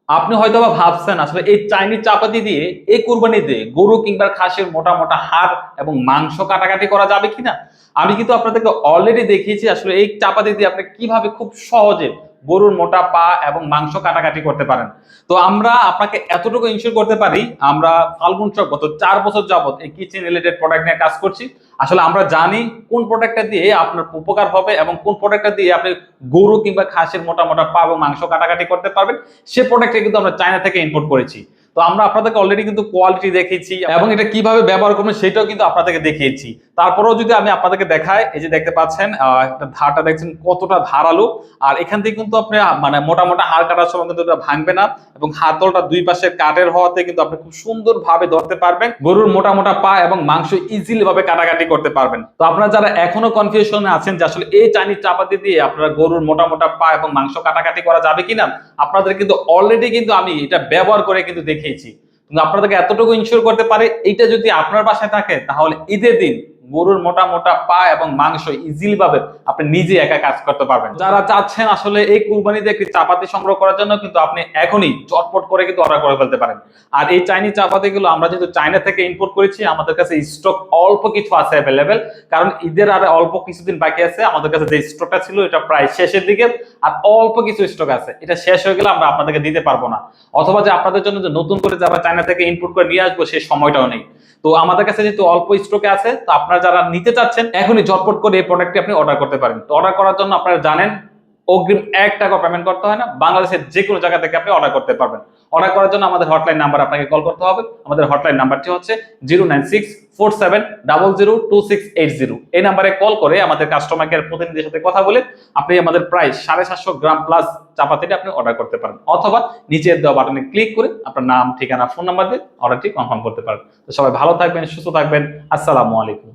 আপনি হয়তোবা ভাবছেন আসলে এই চাইনিজ চাপাতি দিয়ে এই কুরবানিতে গরু কিংবা খাসির মোটা মোটা হাড় এবং মাংস কাটাকাটি করা যাবে কিনা। আমি কিন্তু আপনাদেরকে অলরেডি দেখিয়েছি আসলে এই চাপাতি দিয়ে আপনি কিভাবে খুব সহজে গরুর মোটা পা এবং মাংস কাটাকাটি করতে পারেন। তো আমরা আপনাকে এতটুকু ইনশিওর করতে পারি, আমরা ফাল্গুন চক গত 4 বছর যাবত এই কিচেন রিলেটেড প্রোডাক্ট নিয়ে কাজ করছি। আসলে আমরা জানি কোন প্রোডাক্টটা দিয়ে আপনার উপকার হবে এবং কোন প্রোডাক্টটা দিয়ে আপনি গরু কিংবা খাসির মোটা মোটা পা এবং মাংস কাটাকাটি করতে পারবেন। সে প্রোডাক্টটা কিন্তু আমরা চায়না থেকে ইম্পোর্ট করেছি। তো আমরা আপনাদেরকে অলরেডি কিন্তু কোয়ালিটি দেখিয়েছি এবং এটা কিভাবে ব্যবহার করবেন সেটাও কিন্তু আপনাদেরকে দেখিয়েছি। তারপরেও যদি আমি আপনাদেরকে দেখাই, এই যে দেখতে পাচ্ছেন একটা ধারটা দেখছেন কতটা ধারালো। আর এখান থেকে কিন্তু আপনি মানে মোটা মোটা হাড় কাটার সময় কিন্তু এটা ভাঙবে না এবং হাতলটা দুই পাশে কাটের হওয়াতে কিন্তু আপনি খুব সুন্দর ভাবে ধরতে পারবেন। গরুর মোটা মোটা পা এবং মাংস ইজিলি ভাবে কাটাকাটি করতে পারবেন। তো আপনারা যারা এখনো কনফিউশনে আছেন যে আসলে এই চাইনিজ চাপাতি দিয়ে আপনারা গরুর মোটা মোটা পা এবং মাংস কাটাকাটি করা যাবে কিনা, আপনাদের কিন্তু অলরেডি কিন্তু আমি এটা ব্যবহার করে কিন্তু দেখিয়েছি। কিন্তু আপনাদেরকে এতটুকু ইনশিওর করতে পারে, এইটা যদি আপনার বাসায় থাকে তাহলে ঈদের দিন গরুর মোটা মোটা পা এবং মাংস ইজিলি ভাবে আপনি নিজে একা কাজ করতে পারবেন। যারা চাচ্ছেন আসলে এই কুরবানিতে একটি চাপাতি সংগ্রহ করার জন্য কিন্তু আপনি এখনই চটপট করে কিন্তু অর্ডার করে ফেলতে পারেন। আর এই চাইনিজ চাপাতি গুলো আমরা যেহেতু চায়না থেকে ইম্পোর্ট করেছি, আমাদের কাছে স্টক অল্প কিছু আছে অ্যাভেলেবেল। কারণ ঈদের আর অল্প কিছুদিন বাকি আছে, আমাদের কাছে যে স্টকটা ছিল এটা প্রায় শেষের দিকে। আর অল্প কিছু স্টক আছে, এটা শেষ হয়ে গেলে আমরা আপনাদেরকে দিতে পারবো না, অথবা যে আপনাদের জন্য যে নতুন করে যারা চায়না থেকে ইম্পোর্ট করে নিয়ে আসবো সেই সময়টাও নেই। তো আমাদের কাছে যেহেতু অল্প স্টকে আছে, তো আপনারা যারা নিতে চাচ্ছেন এখনই ঝটপট করে এই প্রোডাক্টটি আপনি অর্ডার করতে পারেন। তো অর্ডার করার জন্য আপনারা জানেন অগ্রিম 1 টাকা পেমেন্ট করতে হয় না, বাংলাদেশের যে কোনো জায়গা থেকে আপনি অর্ডার করতে পারবেন। অর্ডার করার জন্য আমাদের হটলাইন নাম্বার আপনাকে কল করতে হবে। আমাদের হটলাইন নাম্বারটি হচ্ছে 09647002680। এই নাম্বারে কল করে আমাদের কাস্টমার কেয়ার প্রতিনিধির সাথে কথা বলে আপনি আমাদের প্রায় 750 গ্রাম প্লাস চাপাতিটা আপনি অর্ডার করতে পারেন, অথবা নিচের দেওয়া বাটনে ক্লিক করে আপনার নাম, ঠিকানা, ফোন নাম্বার দিয়ে অর্ডারটি কনফার্ম করতে পারেন। তো সবাই ভালো থাকবেন, সুস্থ থাকবেন। আসসালামু আলাইকুম।